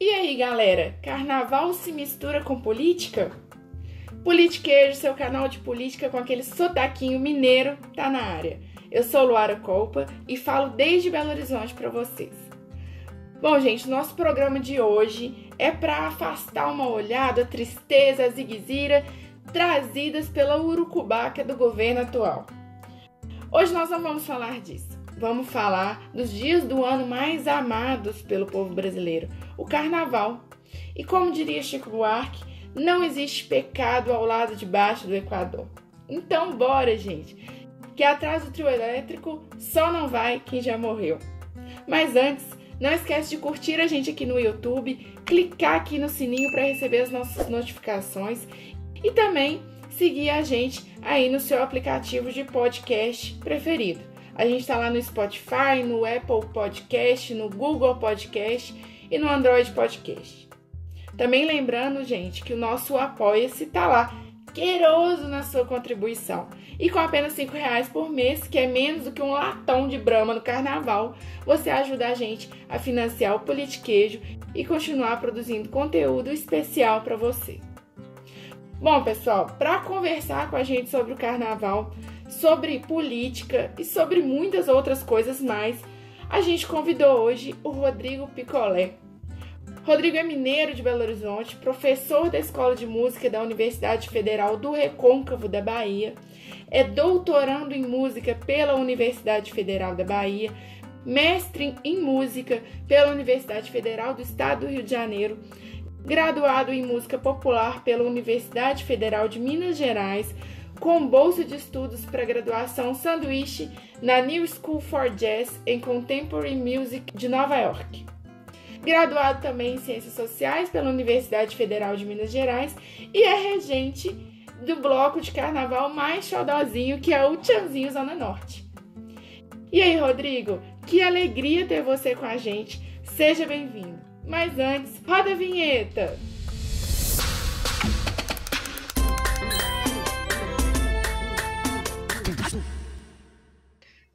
E aí, galera, carnaval se mistura com política? Politiqueiro, seu canal de política com aquele sotaquinho mineiro, tá na área. Eu sou Luara Colpa e falo desde Belo Horizonte para vocês. Bom, gente, nosso programa de hoje é para afastar uma olhada a tristeza, a zigue-zira trazidas pela urucubaca do governo atual. Hoje nós não vamos falar disso. Vamos falar dos dias do ano mais amados pelo povo brasileiro, o Carnaval. E como diria Chico Buarque, não existe pecado ao lado de baixo do Equador. Então bora, gente, que atrás do trio elétrico só não vai quem já morreu. Mas antes, não esquece de curtir a gente aqui no YouTube, clicar aqui no sininho para receber as nossas notificações e também seguir a gente aí no seu aplicativo de podcast preferido. A gente está lá no Spotify, no Apple Podcast, no Google Podcast e no Android Podcast. Também lembrando, gente, que o nosso Apoia-se está lá, queiroso na sua contribuição. E com apenas R$5 por mês, que é menos do que um latão de Brahma no Carnaval, você ajuda a gente a financiar o Politiquejo e continuar produzindo conteúdo especial para você. Bom, pessoal, para conversar com a gente sobre o Carnaval, sobre política e sobre muitas outras coisas mais, a gente convidou hoje o Rodrigo Picolé. Rodrigo é mineiro de Belo Horizonte, professor da Escola de Música da Universidade Federal do Recôncavo da Bahia, é doutorando em música pela Universidade Federal da Bahia, mestre em música pela Universidade Federal do Estado do Rio de Janeiro, graduado em música popular pela Universidade Federal de Minas Gerais, com bolsa de estudos para graduação sanduíche na New School for Jazz and Contemporary Music de Nova York. Graduado também em Ciências Sociais pela Universidade Federal de Minas Gerais e é regente do bloco de carnaval mais xodozinho, que é o Tchanzinho Zona Norte. E aí, Rodrigo, que alegria ter você com a gente. Seja bem-vindo. Mas antes, roda a vinheta!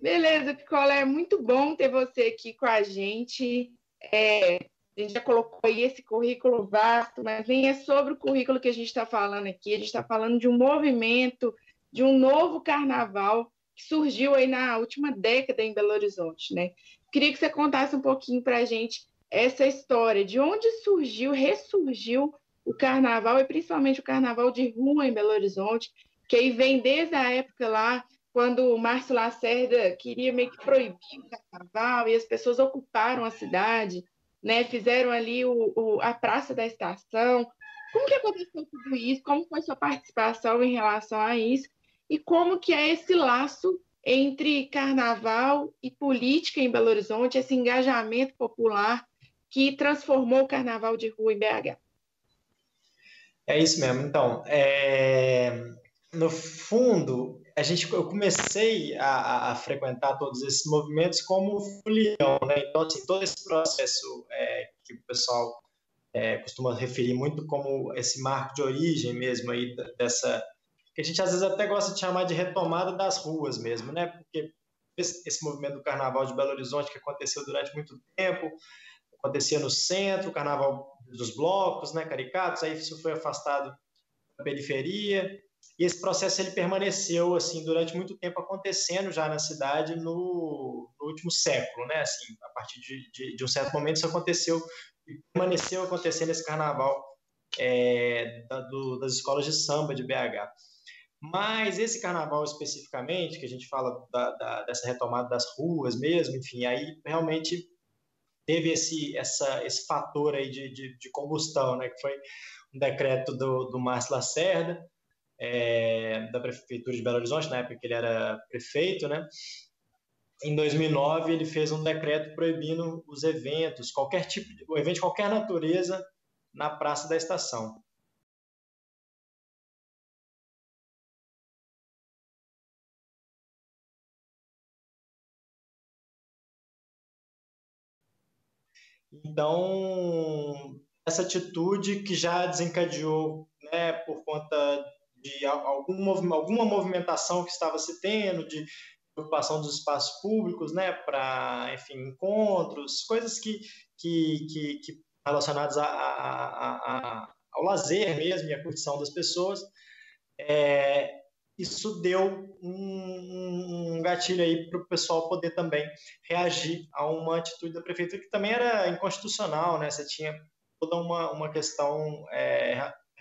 Beleza, Picolé, é muito bom ter você aqui com a gente. A gente já colocou aí esse currículo vasto, mas nem é sobre o currículo que a gente está falando aqui. A gente está falando de um movimento, de um novo carnaval que surgiu aí na última década em Belo Horizonte, né? Queria que você contasse um pouquinho para a gente essa história, de onde surgiu, ressurgiu o carnaval, e principalmente o carnaval de rua em Belo Horizonte, que aí vem desde a época lá, quando o Márcio Lacerda queria meio que proibir o carnaval e as pessoas ocuparam a cidade, né? Fizeram ali a Praça da Estação. Como que aconteceu tudo isso? Como foi sua participação em relação a isso? E como que é esse laço entre carnaval e política em Belo Horizonte, esse engajamento popular que transformou o carnaval de rua em BH? É isso mesmo. Então, no fundo, eu comecei a frequentar todos esses movimentos como folião, né? Então, assim, todo esse processo que o pessoal costuma referir muito como esse marco de origem mesmo aí dessa, que a gente às vezes até gosta de chamar de retomada das ruas mesmo, né? Porque esse movimento do Carnaval de Belo Horizonte que aconteceu durante muito tempo, acontecia no centro, o Carnaval dos blocos, né, caricatos, aí isso foi afastado da periferia, e esse processo ele permaneceu assim durante muito tempo acontecendo já na cidade no último século, né? Assim, a partir de um certo momento isso aconteceu e permaneceu acontecendo esse carnaval das escolas de samba de BH. Mas esse carnaval especificamente, que a gente fala dessa retomada das ruas mesmo, enfim, aí realmente teve esse fator aí de combustão, né? Que foi um decreto do Márcio Lacerda, da Prefeitura de Belo Horizonte, na época que ele era prefeito, né? Em 2009, ele fez um decreto proibindo os eventos, o evento de qualquer natureza, na Praça da Estação. Então, essa atitude que já desencadeou, né, por conta de alguma movimentação que estava se tendo, de ocupação dos espaços públicos, né, para, enfim, encontros, coisas que relacionados ao lazer mesmo e à curtição das pessoas. Isso deu um gatilho aí para o pessoal poder também reagir a uma atitude da prefeitura que também era inconstitucional, né? Você tinha toda uma questão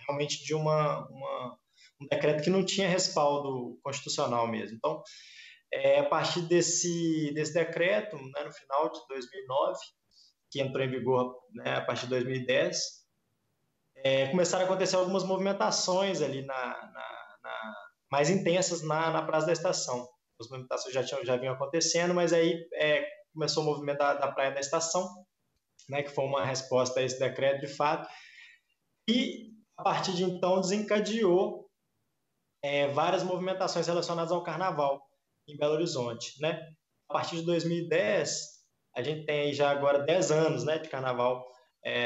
realmente de um decreto que não tinha respaldo constitucional mesmo. Então, a partir desse decreto, né, no final de 2009, que entrou em vigor, né, a partir de 2010, começaram a acontecer algumas movimentações ali mais intensas na Praça da Estação. As movimentações já vinham acontecendo, mas aí começou o movimento da Praia da Estação, né, que foi uma resposta a esse decreto de fato, e a partir de então desencadeou várias movimentações relacionadas ao Carnaval em Belo Horizonte, né? A partir de 2010, a gente tem aí já agora 10 anos, né, de Carnaval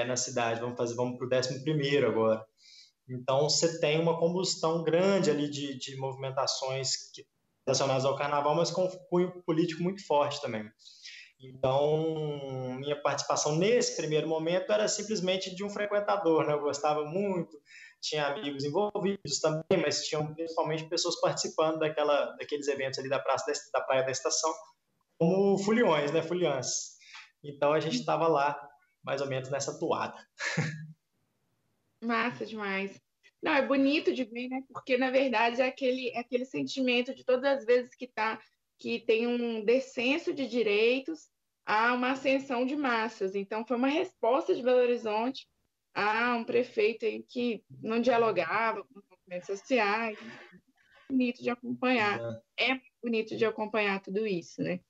na cidade. Vamos para o 11º agora. Então, você tem uma combustão grande ali de movimentações relacionadas ao Carnaval, mas com cunho político muito forte também. Então, minha participação nesse primeiro momento era simplesmente de um frequentador, né? Eu gostava muito, tinha amigos envolvidos também, mas tinham principalmente pessoas participando daqueles eventos ali da Praia da Estação, como foliões, né? Foliãs. Então, a gente estava lá, mais ou menos nessa toada. Massa demais. Não, é bonito de ver, né? Porque, na verdade, é aquele sentimento de todas as vezes que tem um descenso de direitos a uma ascensão de massas. Então, foi uma resposta de Belo Horizonte a um prefeito aí que não dialogava com os movimentos sociais. Bonito de acompanhar. É bonito de acompanhar tudo isso, né?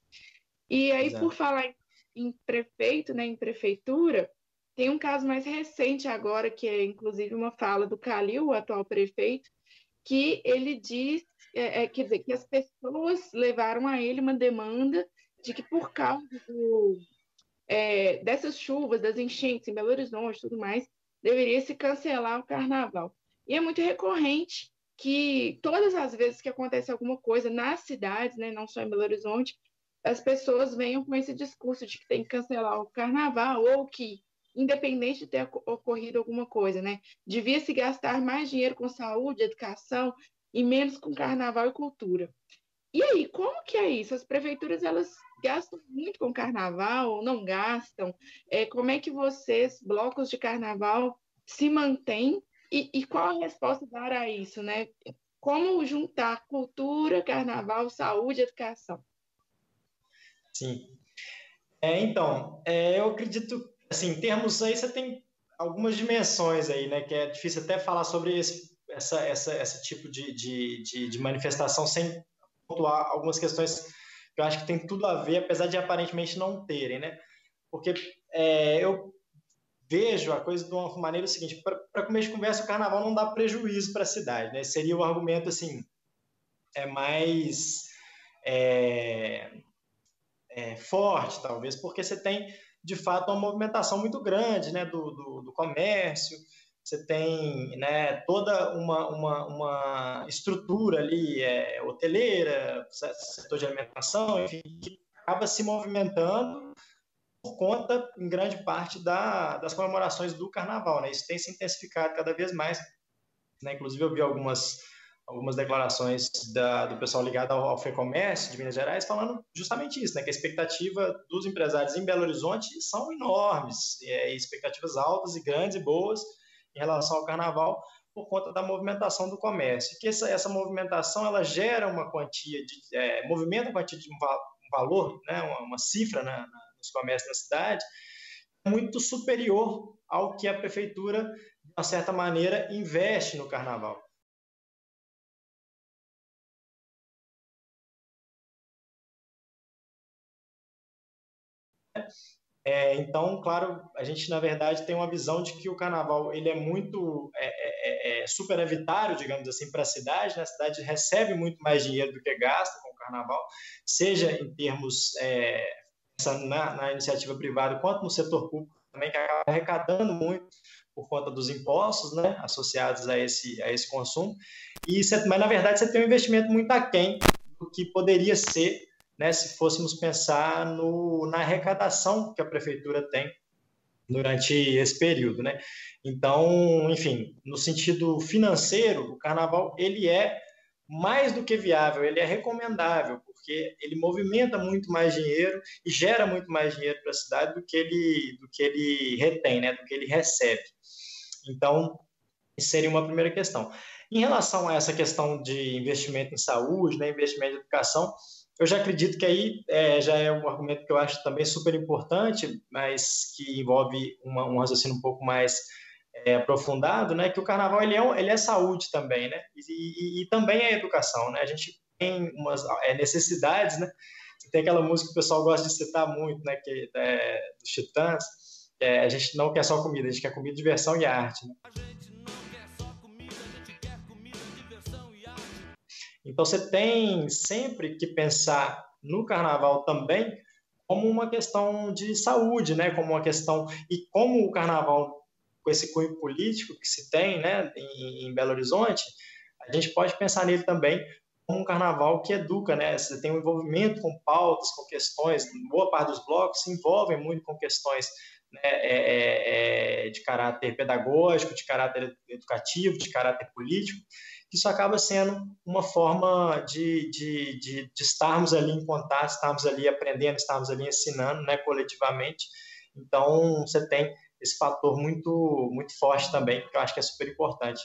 E aí, por falar em prefeito, né, em prefeitura, tem um caso mais recente agora, que é inclusive uma fala do Calil, o atual prefeito, que ele diz, quer dizer, que as pessoas levaram a ele uma demanda de que por causa dessas chuvas, das enchentes em Belo Horizonte e tudo mais, deveria se cancelar o carnaval. E é muito recorrente que todas as vezes que acontece alguma coisa nas cidades, né, não só em Belo Horizonte, as pessoas venham com esse discurso de que tem que cancelar o carnaval ou que, independente de ter ocorrido alguma coisa, né, devia se gastar mais dinheiro com saúde, educação e menos com carnaval e cultura. E aí, como que é isso? As prefeituras, elas gastam muito com carnaval ou não gastam? Como é que vocês, blocos de carnaval, se mantêm? E qual a resposta dar a isso, né? Como juntar cultura, carnaval, saúde e educação? Sim. Então, eu acredito, assim, em termos aí, você tem algumas dimensões aí, né? Que é difícil até falar sobre esse tipo de manifestação sem pontuar algumas questões que eu acho que tem tudo a ver, apesar de aparentemente não terem, né? Porque eu vejo a coisa de uma maneira seguinte: para começo de conversa, o carnaval não dá prejuízo para a cidade, né? Seria o argumento, assim, mais forte, talvez, porque você tem, de fato, uma movimentação muito grande, né, do comércio, você tem, né, toda uma estrutura ali, hoteleira, setor de alimentação, enfim, que acaba se movimentando por conta, em grande parte, das comemorações do Carnaval, né? Isso tem se intensificado cada vez mais, né? Inclusive, eu vi algumas declarações do pessoal ligado ao FEComércio de Minas Gerais falando justamente isso, né, que a expectativa dos empresários em Belo Horizonte são enormes, expectativas altas e grandes e boas em relação ao Carnaval por conta da movimentação do comércio, que essa movimentação ela gera uma quantia movimenta uma quantia de um valor, né, uma cifra nos comércios da cidade muito superior ao que a prefeitura, de uma certa maneira, investe no Carnaval. Então, claro, a gente, na verdade, tem uma visão de que o carnaval ele é muito superavitário, digamos assim, para a cidade, né? A cidade recebe muito mais dinheiro do que gasta com o carnaval, seja em termos na iniciativa privada, quanto no setor público também, que acaba arrecadando muito por conta dos impostos, né, associados a esse consumo. Mas, na verdade, você tem um investimento muito aquém do que poderia ser, né, se fôssemos pensar na arrecadação que a prefeitura tem durante esse período, né? Então, enfim, no sentido financeiro, o carnaval ele é mais do que viável, ele é recomendável, porque ele movimenta muito mais dinheiro e gera muito mais dinheiro para a cidade do que ele retém, né? Do que ele recebe. Então, isso seria uma primeira questão. Em relação a essa questão de investimento em saúde, né, investimento em educação, eu já acredito que aí já é um argumento que eu acho também super importante, mas que envolve um raciocínio um pouco mais aprofundado, né, que o carnaval ele é saúde também, né, e também é educação, né, a gente tem umas necessidades, né, tem aquela música que o pessoal gosta de citar muito, né, que é dos Titãs, a gente não quer só comida, a gente quer comida, diversão e arte, né? Então você tem sempre que pensar no carnaval também como uma questão de saúde, né? Como uma questão e como o carnaval com esse cunho político que se tem, né, em Belo Horizonte, a gente pode pensar nele também como um carnaval que educa, né? Você tem um envolvimento com pautas, com questões, boa parte dos blocos se envolvem muito com questões, né, de caráter pedagógico, de caráter educativo, de caráter político. Isso acaba sendo uma forma de estarmos ali em contato, estarmos ali aprendendo, estarmos ali ensinando, né, coletivamente. Então, você tem esse fator muito, muito forte também, que eu acho que é super importante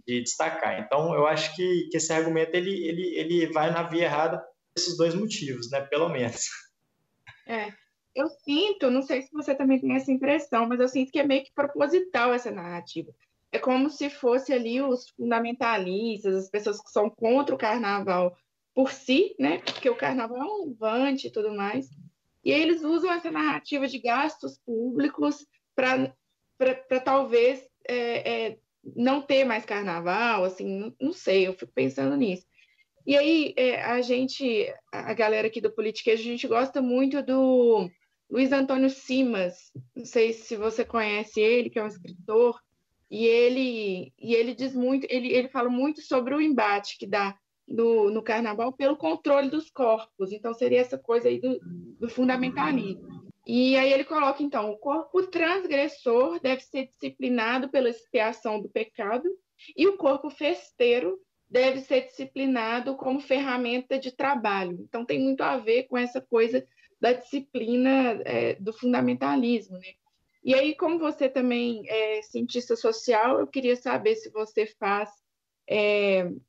de destacar. Então, eu acho que esse argumento ele vai na via errada por esses dois motivos, né, pelo menos. É, eu sinto, não sei se você também tem essa impressão, mas eu sinto que é meio que proposital essa narrativa. É como se fosse ali os fundamentalistas, as pessoas que são contra o carnaval por si, né? Porque o carnaval é um levante e tudo mais. E aí eles usam essa narrativa de gastos públicos para talvez não ter mais carnaval, assim, não sei, eu fico pensando nisso. E aí, a galera aqui do Politiquês, a gente gosta muito do Luiz Antônio Simas. Não sei se você conhece ele, que é um escritor, e ele diz muito, ele fala muito sobre o embate que dá no carnaval pelo controle dos corpos. Então, seria essa coisa aí do fundamentalismo. E aí ele coloca, então, o corpo transgressor deve ser disciplinado pela expiação do pecado, e o corpo festeiro deve ser disciplinado como ferramenta de trabalho. Então, tem muito a ver com essa coisa da disciplina do fundamentalismo, né? E aí, como você também é cientista social, eu queria saber se você faz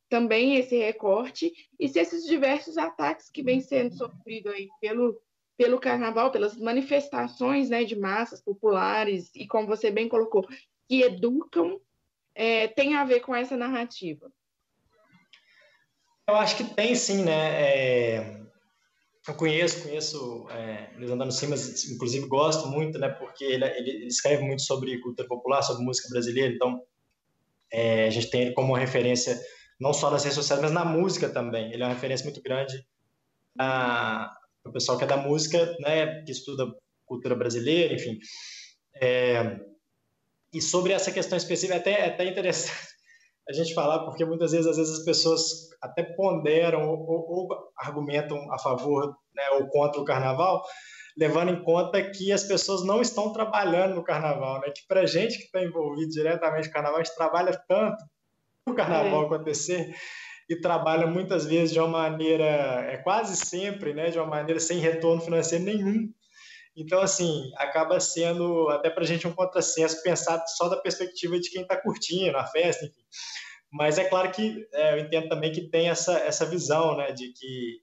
também esse recorte e se esses diversos ataques que vêm sendo sofridos aí pelo carnaval, pelas manifestações, né, de massas populares, e como você bem colocou, que educam, tem a ver com essa narrativa. Eu acho que tem sim, né? Eu conheço Luiz Antônio Simas, inclusive gosto muito, né? Porque ele escreve muito sobre cultura popular, sobre música brasileira, então a gente tem ele como uma referência não só nas redes sociais, mas na música também. Ele é uma referência muito grande para o pessoal que é da música, né? Que estuda cultura brasileira, enfim. E sobre essa questão específica, é até interessante a gente falar, porque muitas vezes, às vezes as pessoas até ponderam ou argumentam a favor, né, ou contra o carnaval, levando em conta que as pessoas não estão trabalhando no carnaval, né? Que para a gente que está envolvido diretamente no carnaval, a gente trabalha tanto para o carnaval acontecer e trabalha muitas vezes de uma maneira, quase sempre, né, de uma maneira sem retorno financeiro nenhum. Então, assim, acaba sendo até para a gente um contrassenso pensar só da perspectiva de quem está curtindo a festa, enfim. Mas é claro que eu entendo também que tem essa visão, né, de que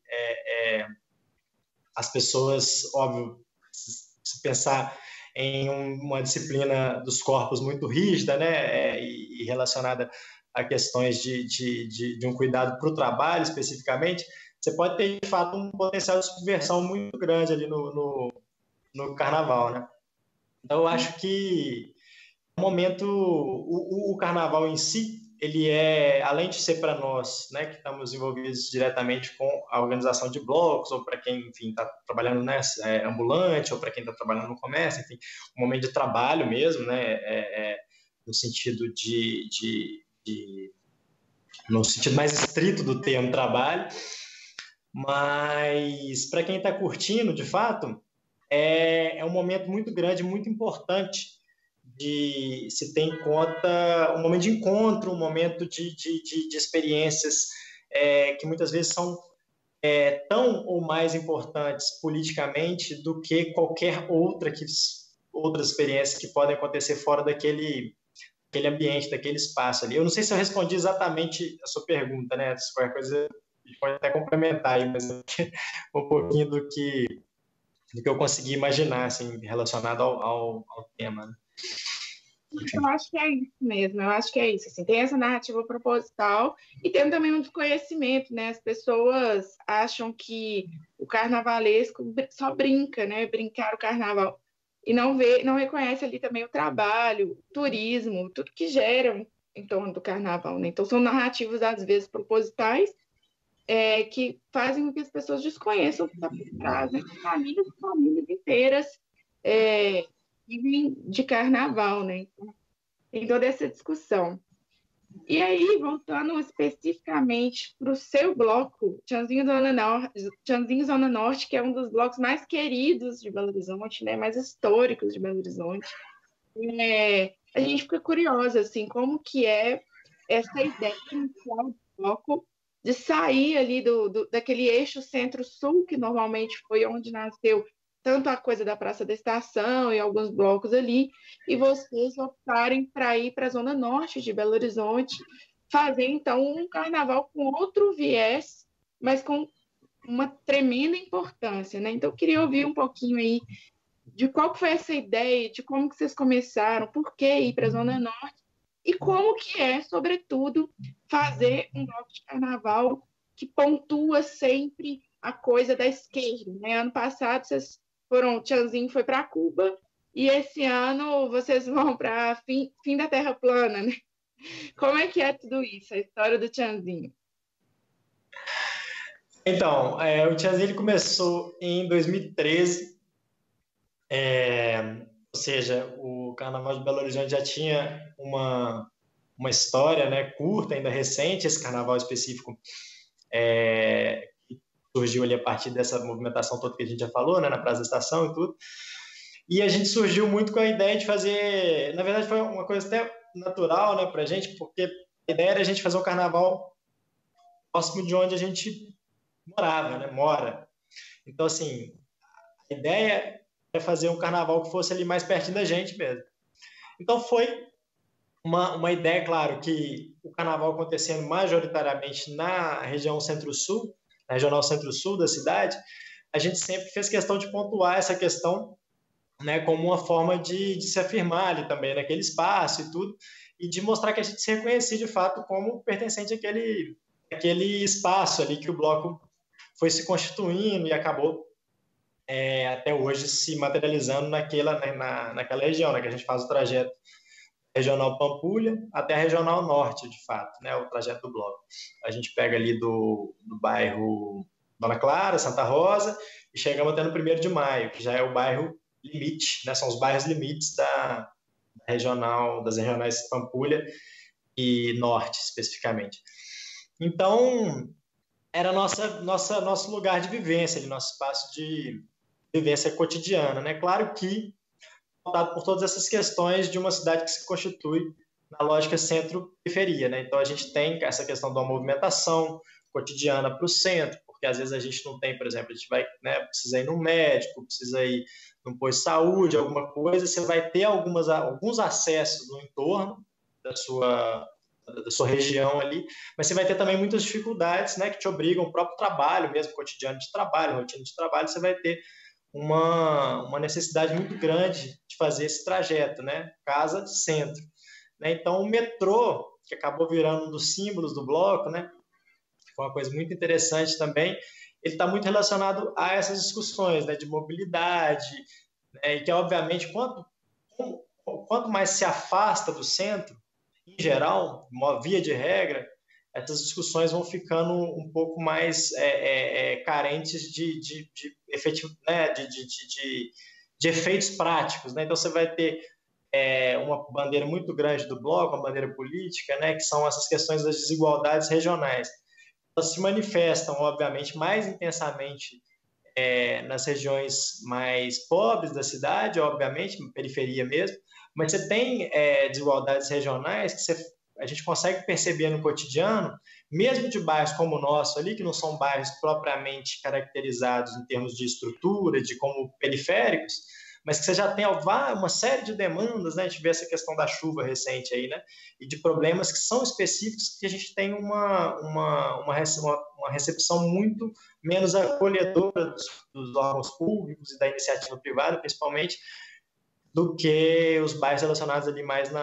as pessoas, óbvio, se pensar em uma disciplina dos corpos muito rígida, né, e relacionada a questões de um cuidado para o trabalho especificamente, você pode ter, de fato, um potencial de subversão muito grande ali no carnaval, né? Então, eu acho que no momento, o carnaval em si, ele além de ser para nós, né, que estamos envolvidos diretamente com a organização de blocos, ou para quem, enfim, está trabalhando, né, ambulante, ou para quem está trabalhando no comércio, enfim, um momento de trabalho mesmo, né, no sentido no sentido mais estrito do termo trabalho, mas para quem está curtindo, de fato, é um momento muito grande, muito importante de se ter em conta um momento de encontro, um momento de experiências que muitas vezes são tão ou mais importantes politicamente do que qualquer outras experiências que podem acontecer fora daquele ambiente, daquele espaço ali. Eu não sei se eu respondi exatamente a sua pergunta, né? Se qualquer coisa a gente pode até complementar aí, mas um pouquinho do que eu consegui imaginar, assim, relacionado ao tema, né? Eu acho que é isso mesmo, eu acho que é isso. Assim, tem essa narrativa proposital e tem também um desconhecimento, né? As pessoas acham que o carnavalesco só brinca, né? Brincar o carnaval. E não vê, não reconhece ali também o trabalho, o turismo, tudo que gera em torno do carnaval, né? Então são narrativas, às vezes, propositais, que fazem com que as pessoas desconheçam o que está por trás, né? Famílias inteiras é, vivem de carnaval, né? Em toda essa discussão. E aí, voltando especificamente para o seu bloco, Tchanzinho Zona Norte, que é um dos blocos mais queridos de Belo Horizonte, né, mais históricos de Belo Horizonte, a gente fica curiosa, assim, como que é essa ideia inicial do bloco de sair ali daquele eixo centro-sul, que normalmente foi onde nasceu tanto a coisa da Praça da Estação e alguns blocos ali, e vocês optarem para ir para a Zona Norte de Belo Horizonte, fazer então um carnaval com outro viés, mas com uma tremenda importância, né? Então, eu queria ouvir um pouquinho aí de qual foi essa ideia, de como que vocês começaram, por que ir para a Zona Norte, e como que é, sobretudo, fazer um bloco de carnaval que pontua sempre a coisa da esquerda, né? Ano passado vocês foram, o Tchanzinho foi para Cuba, e esse ano vocês vão para fim da Terra plana, né? Como é que é tudo isso, a história do Tchanzinho? Então, o Tiazinho ele começou em 2013, ou seja, o Carnaval de Belo Horizonte já tinha uma história, né, curta, ainda recente, esse carnaval específico surgiu ali a partir dessa movimentação toda que a gente já falou, né, na Praça da Estação e tudo. E a gente surgiu muito com a ideia de fazer, na verdade foi uma coisa até natural, né, pra gente, porque a ideia era a gente fazer um carnaval próximo de onde a gente morava, né, mora. Então, assim, a ideia é fazer um carnaval que fosse ali mais pertinho da gente mesmo. Então foi uma ideia, claro, que o carnaval acontecendo majoritariamente na região centro-sul, na regional centro-sul da cidade, a gente sempre fez questão de pontuar essa questão, né, como uma forma de se afirmar ali também naquele espaço e tudo, e de mostrar que a gente se reconhecia de fato como pertencente àquele espaço ali que o bloco foi se constituindo e acabou até hoje se materializando naquela região, né, que a gente faz o trajeto regional Pampulha até a regional norte, de fato, né, o trajeto do bloco. A gente pega ali do bairro Dona Clara, Santa Rosa, e chegamos até no 1º de Maio, que já é o bairro limite, né, são os bairros limites das regionais Pampulha e Norte, especificamente. Então, era nosso lugar de vivência, ali, nosso espaço de vivência cotidiana, né? Claro que pautado por todas essas questões de uma cidade que se constitui na lógica centro-periferia, né? Então a gente tem essa questão da movimentação cotidiana para o centro, porque às vezes a gente não tem, por exemplo, a gente vai, né, precisa ir no médico, precisa ir num posto de saúde, alguma coisa, você vai ter alguns acessos no entorno da sua região ali, mas você vai ter também muitas dificuldades, né, que te obrigam, o próprio trabalho mesmo, cotidiano de trabalho, rotina de trabalho, você vai ter uma necessidade muito grande de fazer esse trajeto, né, casa-centro. Né? Então, o metrô, que acabou virando um dos símbolos do bloco, né, foi uma coisa muito interessante também, ele está muito relacionado a essas discussões, né, de mobilidade, né, e que, obviamente, quanto mais se afasta do centro, em geral, via de regra, essas discussões vão ficando um pouco mais carentes de efetivo, né, de efeitos práticos. Né? Então, você vai ter uma bandeira muito grande do bloco, uma bandeira política, né, que são essas questões das desigualdades regionais. Elas se manifestam, obviamente, mais intensamente nas regiões mais pobres da cidade, obviamente, periferia mesmo, mas você tem desigualdades regionais que a gente consegue perceber no cotidiano, mesmo de bairros como o nosso ali, que não são bairros propriamente caracterizados em termos de estrutura, de como periféricos, mas que você já tem uma série de demandas, né? A gente vê essa questão da chuva recente aí, né? E de problemas que são específicos, que a gente tem uma recepção muito menos acolhedora dos órgãos públicos e da iniciativa privada, principalmente, do que os bairros relacionados ali mais que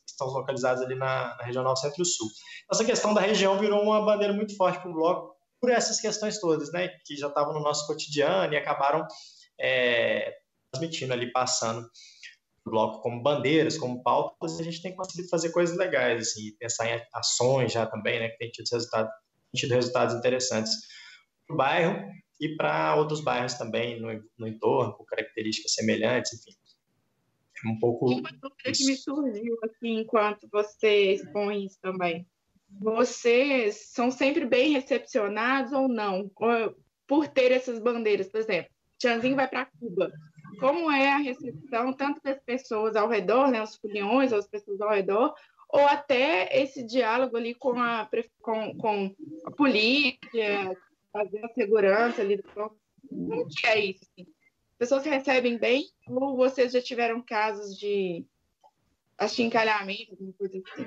estão localizados ali na Regional Centro-Sul. Essa questão da região virou uma bandeira muito forte para o Bloco por essas questões todas, né, que já estavam no nosso cotidiano e acabaram transmitindo ali, passando o Bloco como bandeiras, como pautas, e a gente tem conseguido fazer coisas legais, assim, pensar em ações já também, né, que tem tido resultados interessantes para o bairro e para outros bairros também no entorno, com características semelhantes, enfim. Um pouco uma dúvida que me surgiu aqui enquanto você expõe isso também. Vocês são sempre bem recepcionados ou não? Por ter essas bandeiras, por exemplo, Tianzinho vai para Cuba. Como é a recepção tanto das pessoas ao redor, né, os foliões, as pessoas ao redor, ou até esse diálogo ali com a polícia, fazer a segurança ali do povo? Como que é isso? Assim? As pessoas recebem bem ou vocês já tiveram casos de achincalhamento, alguma coisa assim?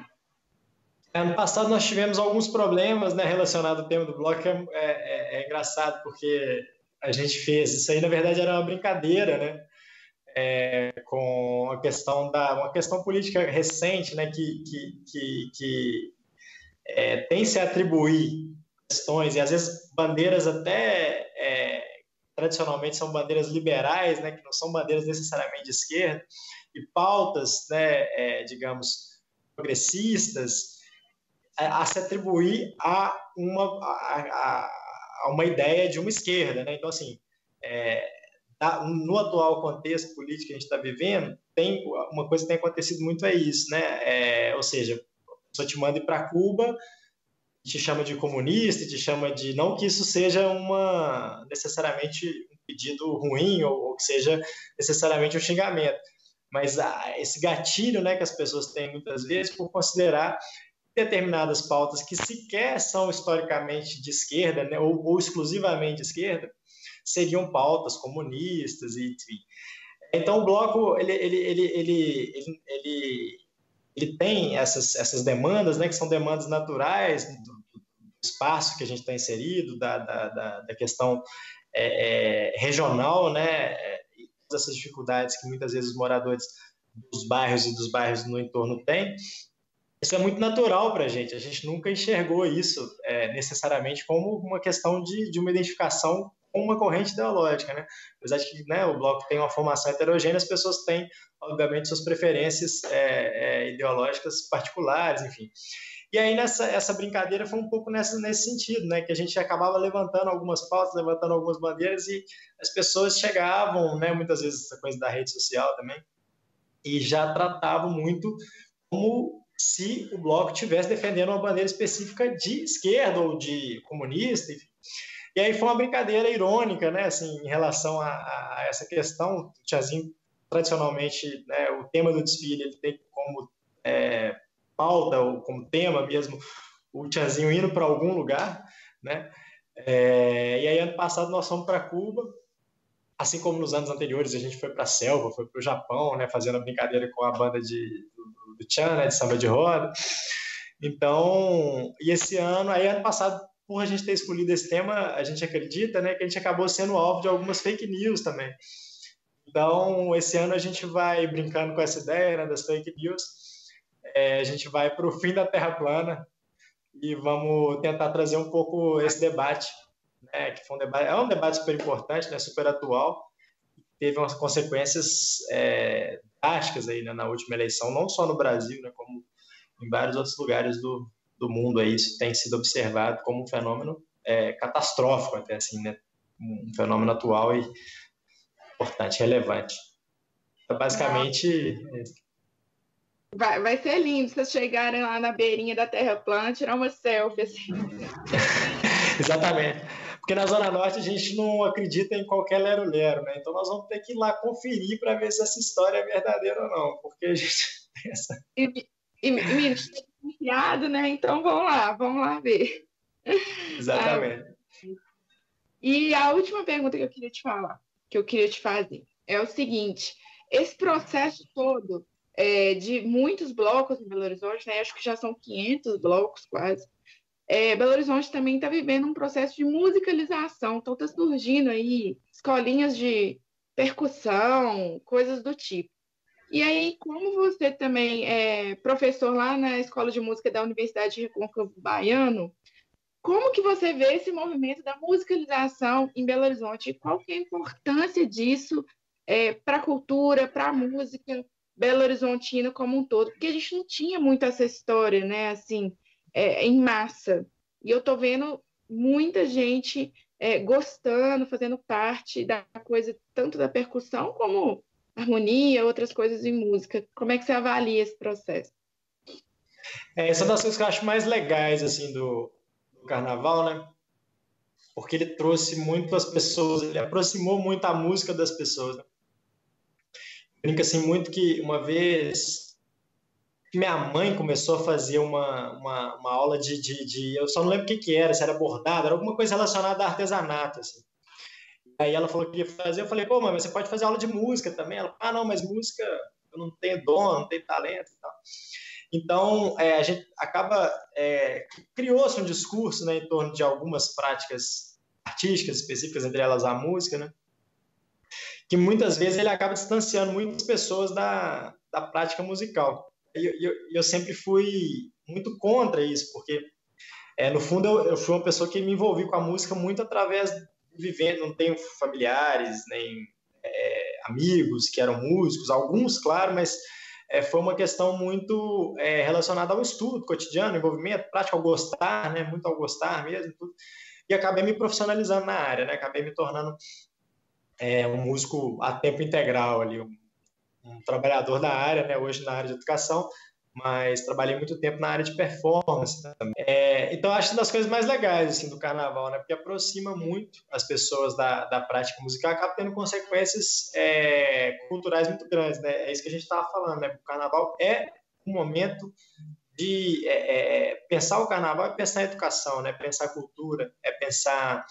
Ano passado nós tivemos alguns problemas, né, relacionados ao tema do bloco, que é engraçado, porque a gente fez isso aí, na verdade era uma brincadeira, né, com a questão uma questão política recente, né, que tem se atribuir questões, e às vezes bandeiras até tradicionalmente são bandeiras liberais, né, que não são bandeiras necessariamente de esquerda, e pautas, né, digamos, progressistas, a se atribuir a uma ideia de uma esquerda, né? Então, assim, no atual contexto político que a gente está vivendo, tem uma coisa que tem acontecido muito isso, né? Ou seja, a pessoa te manda ir para Cuba, te chama de comunista, te chama de... Não que isso seja necessariamente um pedido ruim ou que seja necessariamente um xingamento, mas esse gatilho, né, que as pessoas têm muitas vezes por considerar determinadas pautas que sequer são historicamente de esquerda, né, ou exclusivamente de esquerda, seriam pautas comunistas, e enfim. Então, o Bloco ele tem essas demandas, né, que são demandas naturais do espaço que a gente está inserido, da questão regional, né, e todas essas dificuldades que muitas vezes os moradores dos bairros e dos bairros no entorno têm. Isso é muito natural para a gente nunca enxergou isso necessariamente como uma questão de uma identificação com uma corrente ideológica, né? Apesar de que, né, o Bloco tem uma formação heterogênea, as pessoas têm, obviamente, suas preferências ideológicas particulares, enfim. E aí, essa brincadeira foi um pouco nesse sentido, né? Que a gente acabava levantando algumas pautas, levantando algumas bandeiras, e as pessoas chegavam, né? Muitas vezes essa coisa da rede social também, e já tratavam muito como se o Bloco estivesse defendendo uma bandeira específica de esquerda ou de comunista, enfim. E aí foi uma brincadeira irônica, né, assim, em relação a essa questão. O Tianzinho, tradicionalmente, né, o tema do desfile, ele tem como pauta, ou como tema mesmo, o Tianzinho indo para algum lugar, né, e aí ano passado nós fomos para Cuba, assim como nos anos anteriores a gente foi para a selva, foi para o Japão, né, fazendo a brincadeira com a banda do Tchan, né, de samba de roda. Então, e esse ano, aí ano passado, por a gente ter escolhido esse tema, a gente acredita, né, que a gente acabou sendo alvo de algumas fake news também. Então, esse ano a gente vai brincando com essa ideia, né, das fake news, a gente vai para o fim da Terra plana e vamos tentar trazer um pouco esse debate, né, que foi um debate super importante, né, super atual, teve umas consequências drásticas aí, né, na última eleição, não só no Brasil, né, como em vários outros lugares do mundo. Aí isso tem sido observado como um fenômeno catastrófico, até assim, né, um fenômeno atual e importante, relevante. Então, basicamente... Vai ser lindo vocês chegarem lá na beirinha da Terra plana, tirar uma selfie, assim. Exatamente. Porque na Zona Norte a gente não acredita em qualquer lero-lero, né? Então nós vamos ter que ir lá conferir para ver se essa história é verdadeira ou não, porque a gente pensa. Me desconfiado, né? Então vamos lá ver. Ah, Exatamente. e a última pergunta que eu queria te falar, que eu queria te fazer, é o seguinte: esse processo todo de muitos blocos em Belo Horizonte, né? Acho que já são 500 blocos quase. Belo Horizonte também está vivendo um processo de musicalização, então está surgindo aí escolinhas de percussão, coisas do tipo. E aí, como você também é professor lá na Escola de Música da Universidade de Recôncavo Baiano, como que você vê esse movimento da musicalização em Belo Horizonte? E qual que é a importância disso para a cultura, para a música belo-horizontina como um todo? Porque a gente não tinha muito essa história, né, assim, em massa. E eu tô vendo muita gente gostando, fazendo parte da coisa, tanto da percussão como harmonia, outras coisas em música. Como é que você avalia esse processo? Essa é uma das coisas que eu acho mais legais assim do carnaval, né? Porque ele trouxe muito as pessoas, ele aproximou muito a música das pessoas. Né? Brinca assim muito que uma vez minha mãe começou a fazer uma aula eu só não lembro o que era, se era bordado, era alguma coisa relacionada a artesanato, assim. Aí ela falou que ia fazer, eu falei, pô, mãe, mas você pode fazer aula de música também? Ela, não, mas música eu não tenho dom, não tenho talento e tal. Então, a gente acaba, criou-se um discurso, né, em torno de algumas práticas artísticas específicas, entre elas a música, né, que muitas vezes ele acaba distanciando muitas pessoas da prática musical. E eu sempre fui muito contra isso, porque, no fundo, eu fui uma pessoa que me envolvi com a música muito através de vivendo, não tenho familiares, nem amigos que eram músicos, alguns, claro, mas foi uma questão muito relacionada ao estudo cotidiano, envolvimento, prática, ao gostar, né, muito ao gostar mesmo, tudo. E acabei me profissionalizando na área, né, acabei me tornando um músico a tempo integral ali, um trabalhador da área, né, hoje na área de educação, mas trabalhei muito tempo na área de performance. Então, acho uma das coisas mais legais assim, do carnaval, né, porque aproxima muito as pessoas da prática musical, acaba tendo consequências culturais muito grandes. Né? É isso que a gente estava falando. Né? O carnaval é um momento de pensar o carnaval, é pensar a educação, né? Pensar a cultura, é pensar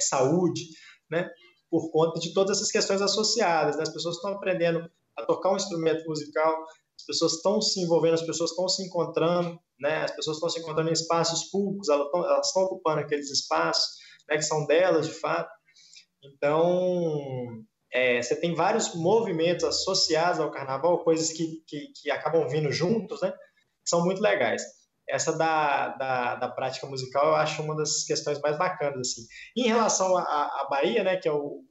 saúde, né? Por conta de todas essas questões associadas. Né? As pessoas estão aprendendo a tocar um instrumento musical, as pessoas estão se envolvendo, as pessoas estão se encontrando, né? As pessoas estão se encontrando em espaços públicos, elas estão ocupando aqueles espaços, né, que são delas, de fato. Então, você tem vários movimentos associados ao carnaval, coisas que acabam vindo juntos, né? Que são muito legais. Essa da prática musical eu acho uma das questões mais bacanas. Assim. Em relação à Bahia, né, que é o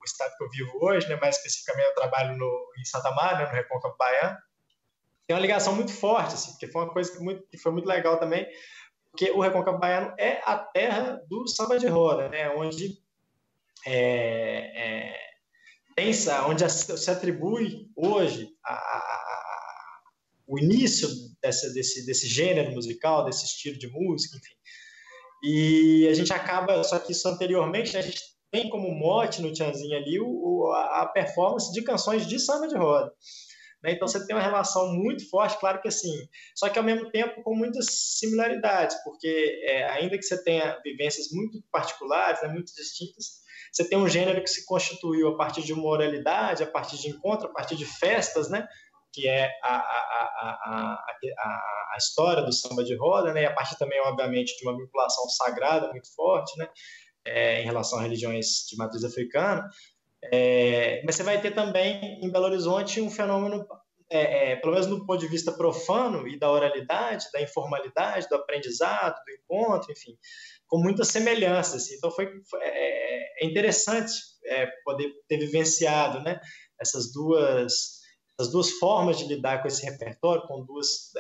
estado que eu vivo hoje, né, mais especificamente eu trabalho em Santa Maria, né, no Recôncavo Baiano, tem uma ligação muito forte, assim, porque foi uma coisa que foi muito legal também, porque o Recôncavo Baiano é a terra do samba de roda, né, onde onde se atribui hoje o início desse gênero musical, desse estilo de música, enfim. E a gente acaba, só que isso anteriormente, né, a gente tem como mote no Tchanzinho ali a performance de canções de samba de roda. Né? Então você tem uma relação muito forte, claro que assim, só que ao mesmo tempo com muitas similaridades, porque ainda que você tenha vivências muito particulares, né, muito distintas, você tem um gênero que se constituiu a partir de uma oralidade, a partir de encontro, a partir de festas, né? Que é a história do samba de roda, né? E a partir também, obviamente, de uma vinculação sagrada muito forte, né? Em relação a religiões de matriz africana. Mas você vai ter também em Belo Horizonte um fenômeno, pelo menos do ponto de vista profano e da oralidade, da informalidade, do aprendizado, do encontro, enfim, com muitas semelhanças. Assim. Então é interessante poder ter vivenciado, né, essas duas formas de lidar com esse repertório, com duas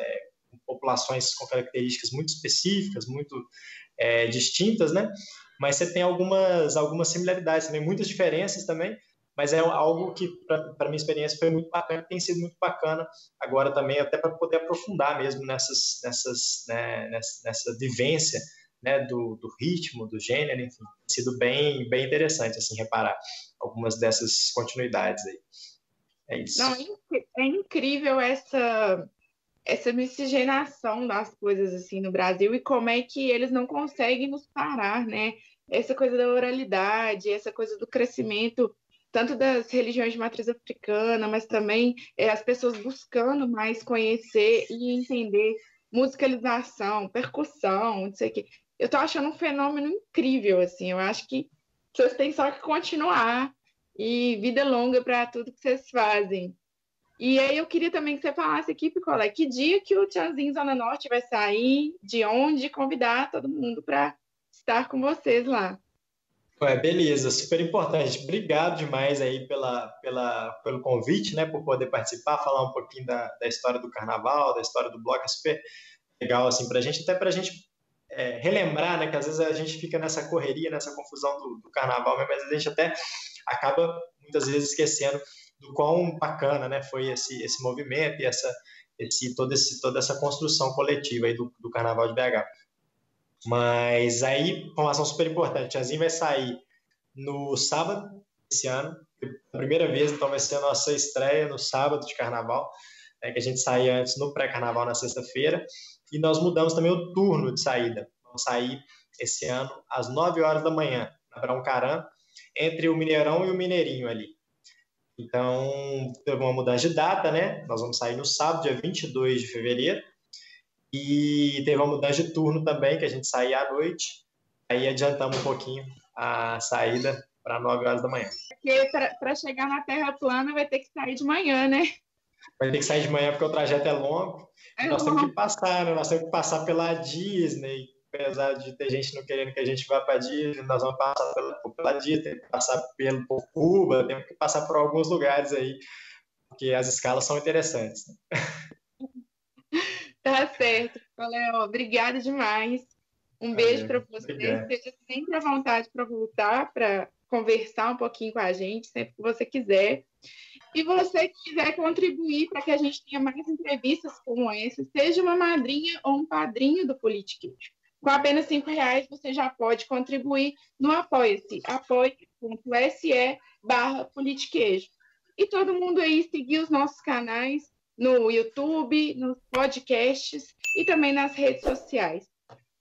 populações com características muito específicas, muito distintas, né? Mas você tem algumas similaridades também, muitas diferenças também, mas é algo que, para minha experiência, foi muito bacana, tem sido muito bacana agora também, até para poder aprofundar mesmo nessa vivência, né, do ritmo, do gênero, enfim, tem sido bem, bem interessante, assim, reparar algumas dessas continuidades aí. É Não, isso. é incrível essa miscigenação das coisas assim no Brasil e como é que eles não conseguem nos parar, né? Essa coisa da oralidade, essa coisa do crescimento, tanto das religiões de matriz africana, mas também as pessoas buscando mais conhecer e entender musicalização, percussão, não sei o quê. Eu tô achando um fenômeno incrível, assim. Eu acho que vocês têm só que continuar e vida longa para tudo que vocês fazem. E aí eu queria também que você falasse aqui, Picolé, que dia que o Tchanzinho Zona Norte vai sair, de onde convidar todo mundo para estar com vocês lá. Ué, beleza, super importante. Obrigado demais aí pelo convite, né, por poder participar, falar um pouquinho da história do carnaval, da história do bloco, é super legal, assim, para a gente, até para a gente relembrar, né, que às vezes a gente fica nessa correria, nessa confusão do carnaval, mas a gente até acaba, muitas vezes, esquecendo do quão bacana, né, foi esse movimento e toda essa construção coletiva aí do Carnaval de BH. Mas aí, informação super importante, a Zin vai sair no sábado esse ano, pela primeira vez, então vai ser a nossa estreia no sábado de carnaval, que a gente saía antes no pré-carnaval na sexta-feira, e nós mudamos também o turno de saída. Vamos sair esse ano às 9 horas da manhã, na Brão-Carã, entre o Mineirão e o Mineirinho ali. Então, teve uma mudança de data, né? Nós vamos sair no sábado, dia 22 de fevereiro, e teve uma mudança de turno também, que a gente saía à noite, aí adiantamos um pouquinho a saída para 9 horas da manhã. Porque para chegar na Terra plana vai ter que sair de manhã, né? Vai ter que sair de manhã porque o trajeto é longo. E nós temos que longo. passar, né? Nós temos que passar pela Disney. Apesar de ter gente não querendo que a gente vá para a Disney, nós vamos passar pela Disney, temos que passar por Cuba, temos que passar por alguns lugares aí, porque as escalas são interessantes. Tá certo. Léo, obrigada demais. Um beijo para você. Obrigado. Esteja sempre à vontade para voltar, para conversar um pouquinho com a gente, sempre que você quiser. E você que quiser contribuir para que a gente tenha mais entrevistas como essa, seja uma madrinha ou um padrinho do Politiquês. Com apenas R$ 5 você já pode contribuir no Apoia-se, apoia.se/politiquejo. E todo mundo aí seguir os nossos canais no YouTube, nos podcasts e também nas redes sociais.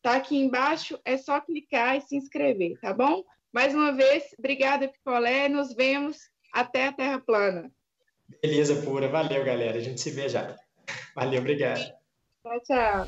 Tá aqui embaixo, é só clicar e se inscrever, tá bom? Mais uma vez, obrigada, Picolé. Nos vemos até a Terra plana. Beleza, pura. Valeu, galera. A gente se vê já. Valeu, obrigado. Tchau, tchau.